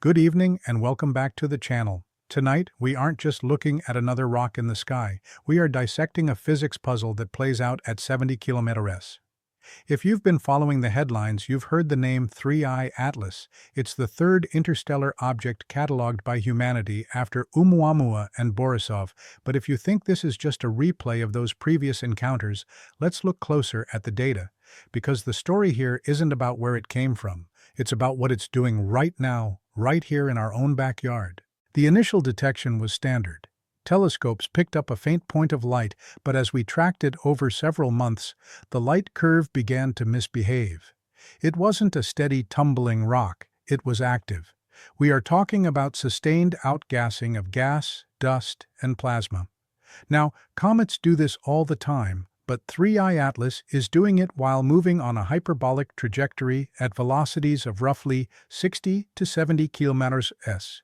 Good evening and welcome back to the channel. Tonight, we aren't just looking at another rock in the sky, we are dissecting a physics puzzle that plays out at 70 kilometers. If you've been following the headlines, you've heard the name 3I Atlas. It's the third interstellar object catalogued by humanity after Oumuamua and Borisov. But if you think this is just a replay of those previous encounters, let's look closer at the data. Because the story here isn't about where it came from. It's about what it's doing right now, right here in our own backyard. The initial detection was standard. Telescopes picked up a faint point of light, but as we tracked it over several months, the light curve began to misbehave. It wasn't a steady tumbling rock, it was active. We are talking about sustained outgassing of gas, dust, and plasma. Now, comets do this all the time, but 3I Atlas is doing it while moving on a hyperbolic trajectory at velocities of roughly 60 to 70 km/s.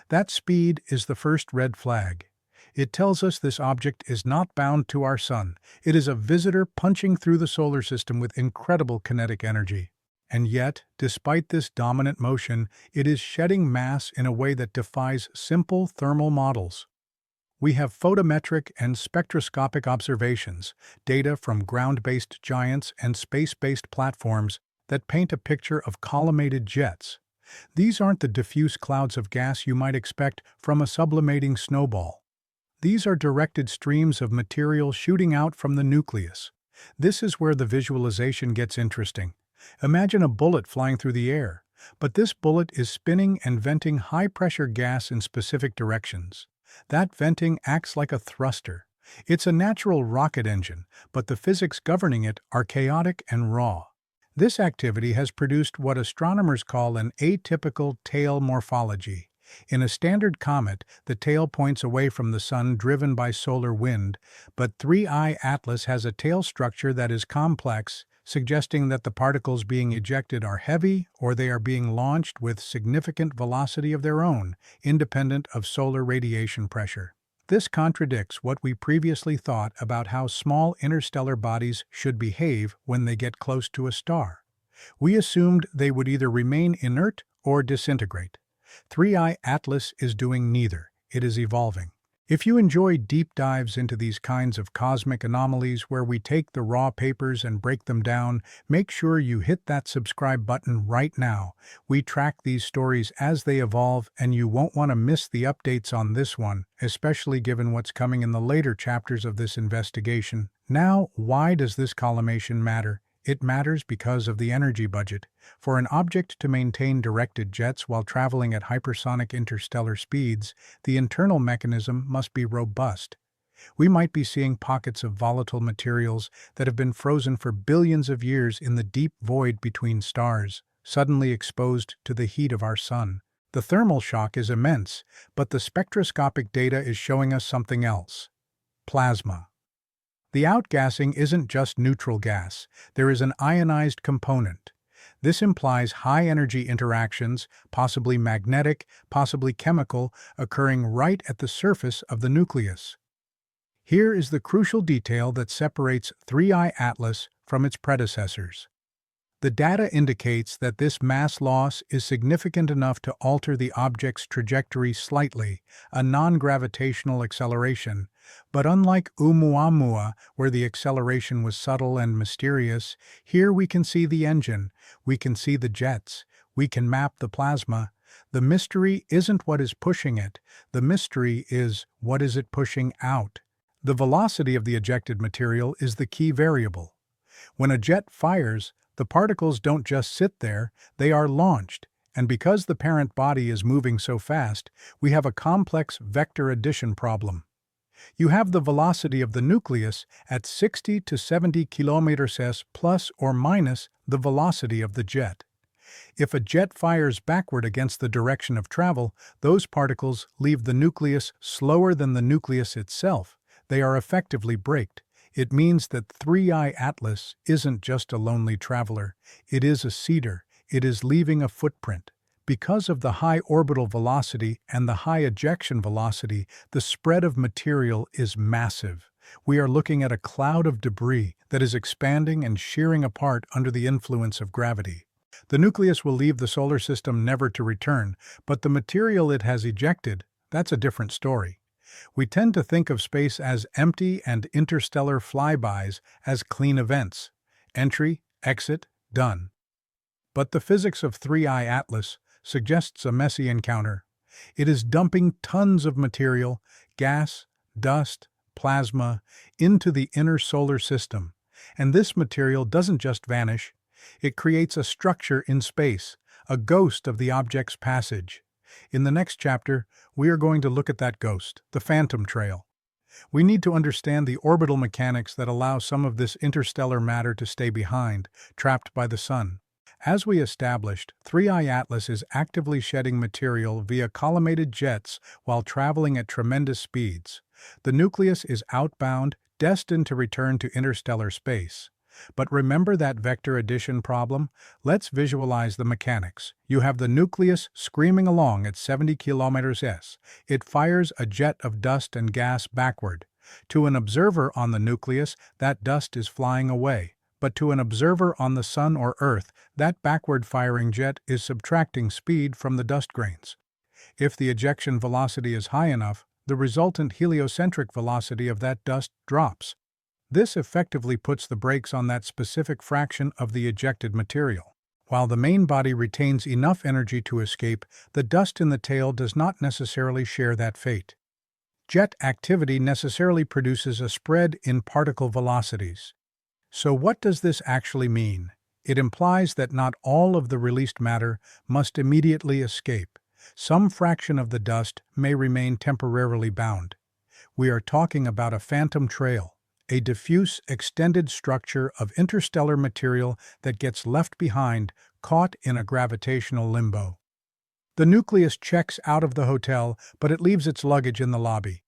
That speed is the first red flag. It tells us this object is not bound to our sun. It is a visitor punching through the solar system with incredible kinetic energy. And yet, despite this dominant motion, it is shedding mass in a way that defies simple thermal models. We have photometric and spectroscopic observations, data from ground-based giants and space-based platforms that paint a picture of collimated jets. These aren't the diffuse clouds of gas you might expect from a sublimating snowball. These are directed streams of material shooting out from the nucleus. This is where the visualization gets interesting. Imagine a bullet flying through the air, but this bullet is spinning and venting high-pressure gas in specific directions. That venting acts like a thruster. It's a natural rocket engine, but the physics governing it are chaotic and raw. This activity has produced what astronomers call an atypical tail morphology. In a standard comet, the tail points away from the sun driven by solar wind, but 3I Atlas has a tail structure that is complex, suggesting that the particles being ejected are heavy or they are being launched with significant velocity of their own, independent of solar radiation pressure. This contradicts what we previously thought about how small interstellar bodies should behave when they get close to a star. We assumed they would either remain inert or disintegrate. 3I Atlas is doing neither. It is evolving. If you enjoy deep dives into these kinds of cosmic anomalies where we take the raw papers and break them down, make sure you hit that subscribe button right now. We track these stories as they evolve, and you won't want to miss the updates on this one, especially given what's coming in the later chapters of this investigation. Now, why does this collimation matter? It matters because of the energy budget. For an object to maintain directed jets while traveling at hypersonic interstellar speeds, the internal mechanism must be robust. We might be seeing pockets of volatile materials that have been frozen for billions of years in the deep void between stars, suddenly exposed to the heat of our sun. The thermal shock is immense, but the spectroscopic data is showing us something else. Plasma. The outgassing isn't just neutral gas, there is an ionized component. This implies high-energy interactions, possibly magnetic, possibly chemical, occurring right at the surface of the nucleus. Here is the crucial detail that separates 3I Atlas from its predecessors. The data indicates that this mass loss is significant enough to alter the object's trajectory slightly, a non-gravitational acceleration. But unlike Oumuamua, where the acceleration was subtle and mysterious, here we can see the engine, we can see the jets, we can map the plasma. The mystery isn't what is pushing it, the mystery is what is it pushing out. The velocity of the ejected material is the key variable. When a jet fires, the particles don't just sit there, they are launched, and because the parent body is moving so fast, we have a complex vector addition problem. You have the velocity of the nucleus at 60 to 70 km/s plus or minus the velocity of the jet. If a jet fires backward against the direction of travel, those particles leave the nucleus slower than the nucleus itself. They are effectively braked. It means that 3I Atlas isn't just a lonely traveler, it is a seeder, it is leaving a footprint. Because of the high orbital velocity and the high ejection velocity, the spread of material is massive. We are looking at a cloud of debris that is expanding and shearing apart under the influence of gravity. The nucleus will leave the solar system never to return, but the material it has ejected, that's a different story. We tend to think of space as empty and interstellar flybys as clean events. Entry, exit, done. But the physics of 3I Atlas suggests a messy encounter. It is dumping tons of material, gas, dust, plasma, into the inner solar system. And this material doesn't just vanish, it creates a structure in space, a ghost of the object's passage. In the next chapter, we are going to look at that ghost, the phantom trail. We need to understand the orbital mechanics that allow some of this interstellar matter to stay behind, trapped by the Sun. As we established, 3I Atlas is actively shedding material via collimated jets while traveling at tremendous speeds. The nucleus is outbound, destined to return to interstellar space. But remember that vector addition problem? Let's visualize the mechanics. You have the nucleus screaming along at 70 km/s. It fires a jet of dust and gas backward. To an observer on the nucleus, that dust is flying away. But to an observer on the Sun or Earth, that backward-firing jet is subtracting speed from the dust grains. If the ejection velocity is high enough, the resultant heliocentric velocity of that dust drops. This effectively puts the brakes on that specific fraction of the ejected material. While the main body retains enough energy to escape, the dust in the tail does not necessarily share that fate. Jet activity necessarily produces a spread in particle velocities. So what does this actually mean? It implies that not all of the released matter must immediately escape. Some fraction of the dust may remain temporarily bound. We are talking about a phantom trail, a diffuse, extended structure of interstellar material that gets left behind, caught in a gravitational limbo. The nucleus checks out of the hotel, but it leaves its luggage in the lobby.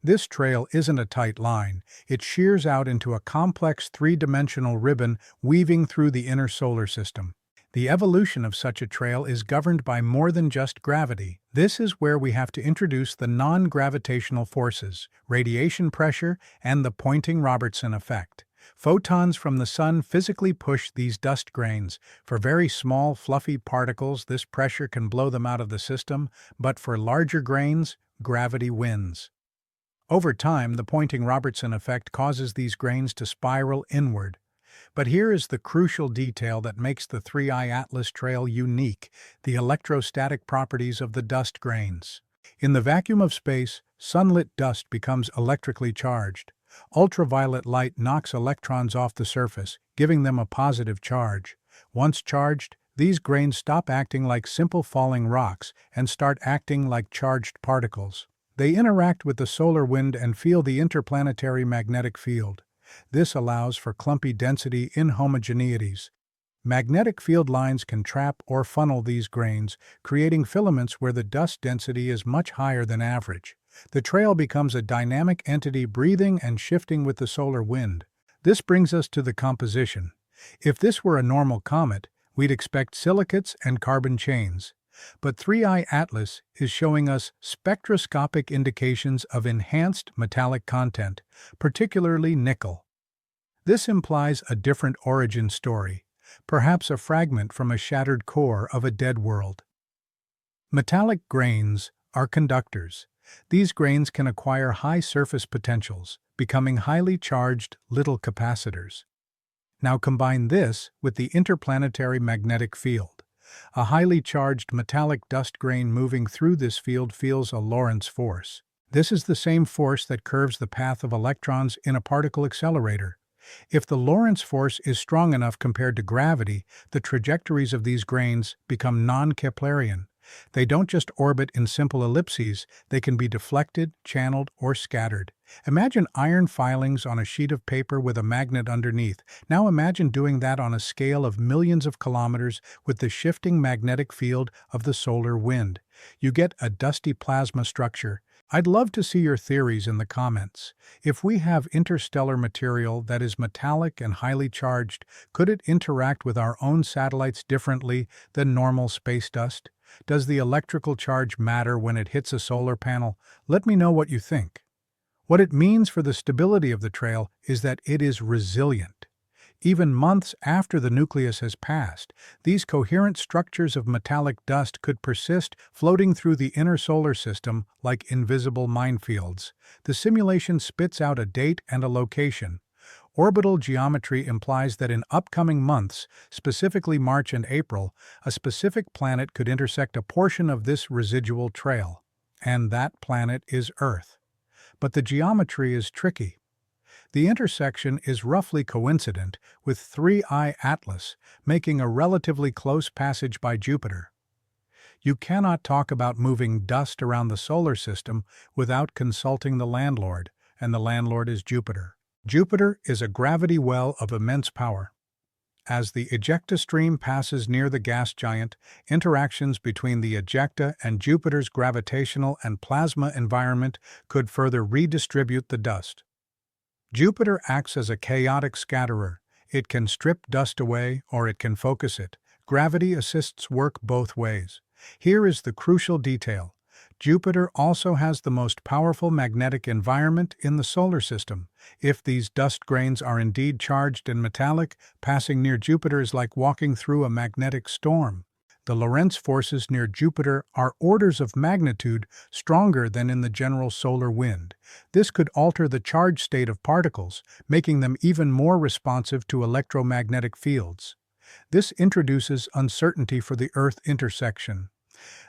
This trail isn't a tight line. It shears out into a complex three-dimensional ribbon weaving through the inner solar system. The evolution of such a trail is governed by more than just gravity. This is where we have to introduce the non-gravitational forces, radiation pressure, and the Poynting-Robertson effect. Photons from the Sun physically push these dust grains. For very small, fluffy particles, this pressure can blow them out of the system, but for larger grains, gravity wins. Over time, the Poynting-Robertson effect causes these grains to spiral inward. But here is the crucial detail that makes the 3I Atlas trail unique: the electrostatic properties of the dust grains. In the vacuum of space, sunlit dust becomes electrically charged. Ultraviolet light knocks electrons off the surface, giving them a positive charge. Once charged, these grains stop acting like simple falling rocks and start acting like charged particles. They interact with the solar wind and feel the interplanetary magnetic field. This allows for clumpy density inhomogeneities. Magnetic field lines can trap or funnel these grains, creating filaments where the dust density is much higher than average. The trail becomes a dynamic entity breathing and shifting with the solar wind. This brings us to the composition. If this were a normal comet, we'd expect silicates and carbon chains. But 3I Atlas is showing us spectroscopic indications of enhanced metallic content, particularly nickel. This implies a different origin story, perhaps a fragment from a shattered core of a dead world. Metallic grains are conductors. These grains can acquire high surface potentials, becoming highly charged little capacitors. Now combine this with the interplanetary magnetic field. A highly charged metallic dust grain moving through this field feels a Lorentz force. This is the same force that curves the path of electrons in a particle accelerator. If the Lorentz force is strong enough compared to gravity, the trajectories of these grains become non-Keplerian. They don't just orbit in simple ellipses, they can be deflected, channeled, or scattered. Imagine iron filings on a sheet of paper with a magnet underneath. Now imagine doing that on a scale of millions of kilometers with the shifting magnetic field of the solar wind. You get a dusty plasma structure. I'd love to see your theories in the comments. If we have interstellar material that is metallic and highly charged, could it interact with our own satellites differently than normal space dust? Does the electrical charge matter when it hits a solar panel? Let me know what you think. What it means for the stability of the trail is that it is resilient. Even months after the nucleus has passed, these coherent structures of metallic dust could persist, floating through the inner solar system like invisible minefields. The simulation spits out a date and a location. Orbital geometry implies that in upcoming months, specifically March and April, a specific planet could intersect a portion of this residual trail. And that planet is Earth. But the geometry is tricky. The intersection is roughly coincident with 3I Atlas, making a relatively close passage by Jupiter. You cannot talk about moving dust around the solar system without consulting the landlord, and the landlord is Jupiter. Jupiter is a gravity well of immense power. As the ejecta stream passes near the gas giant, interactions between the ejecta and Jupiter's gravitational and plasma environment could further redistribute the dust. Jupiter acts as a chaotic scatterer. It can strip dust away or it can focus it. Gravity assists work both ways. Here is the crucial detail. Jupiter also has the most powerful magnetic environment in the solar system. If these dust grains are indeed charged and metallic, passing near Jupiter is like walking through a magnetic storm. The Lorentz forces near Jupiter are orders of magnitude stronger than in the general solar wind. This could alter the charge state of particles, making them even more responsive to electromagnetic fields. This introduces uncertainty for the Earth intersection.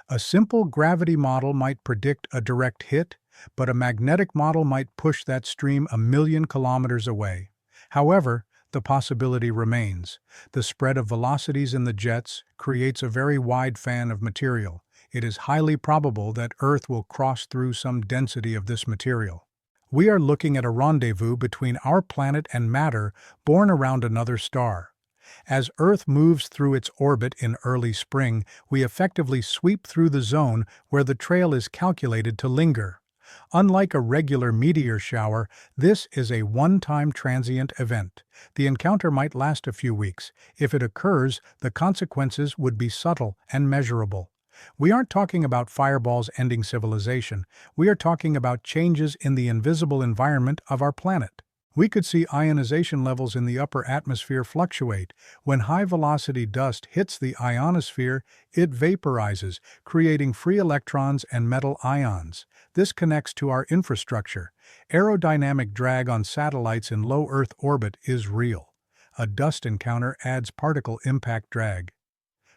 A simple gravity model might predict a direct hit, but a magnetic model might push that stream 1,000,000 kilometers away. However, the possibility remains. The spread of velocities in the jets creates a very wide fan of material. It is highly probable that Earth will cross through some density of this material. We are looking at a rendezvous between our planet and matter born around another star. As Earth moves through its orbit in early spring, we effectively sweep through the zone where the trail is calculated to linger. Unlike a regular meteor shower, this is a one-time transient event. The encounter might last a few weeks. If it occurs, the consequences would be subtle and measurable. We aren't talking about fireballs ending civilization. We are talking about changes in the invisible environment of our planet. We could see ionization levels in the upper atmosphere fluctuate. When high-velocity dust hits the ionosphere, it vaporizes, creating free electrons and metal ions. This connects to our infrastructure. Aerodynamic drag on satellites in low Earth orbit is real. A dust encounter adds particle impact drag.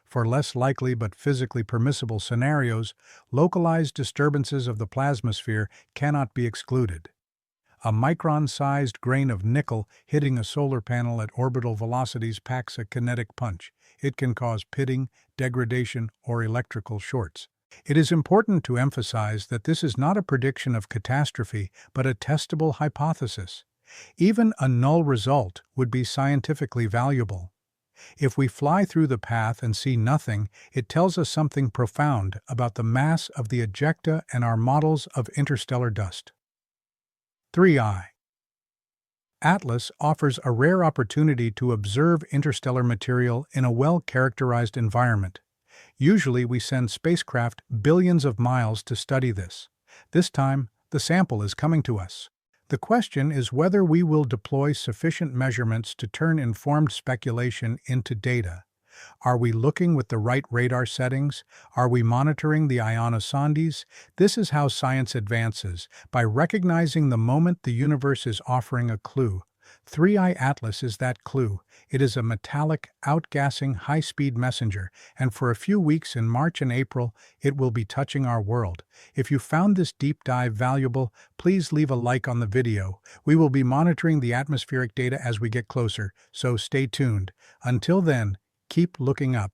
For less likely but physically permissible scenarios, localized disturbances of the plasmasphere cannot be excluded. A micron-sized grain of nickel hitting a solar panel at orbital velocities packs a kinetic punch. It can cause pitting, degradation, or electrical shorts. It is important to emphasize that this is not a prediction of catastrophe, but a testable hypothesis. Even a null result would be scientifically valuable. If we fly through the path and see nothing, it tells us something profound about the mass of the ejecta and our models of interstellar dust. 3I Atlas offers a rare opportunity to observe interstellar material in a well-characterized environment. Usually we send spacecraft billions of miles to study this. This time, the sample is coming to us. The question is whether we will deploy sufficient measurements to turn informed speculation into data. Are we looking with the right radar settings? Are we monitoring the ionosondes? This is how science advances, by recognizing the moment the universe is offering a clue. 3I Atlas is that clue. It is a metallic, outgassing, high-speed messenger, and for a few weeks in March and April, it will be touching our world. If you found this deep dive valuable, please leave a like on the video. We will be monitoring the atmospheric data as we get closer, so stay tuned. Until then, keep looking up.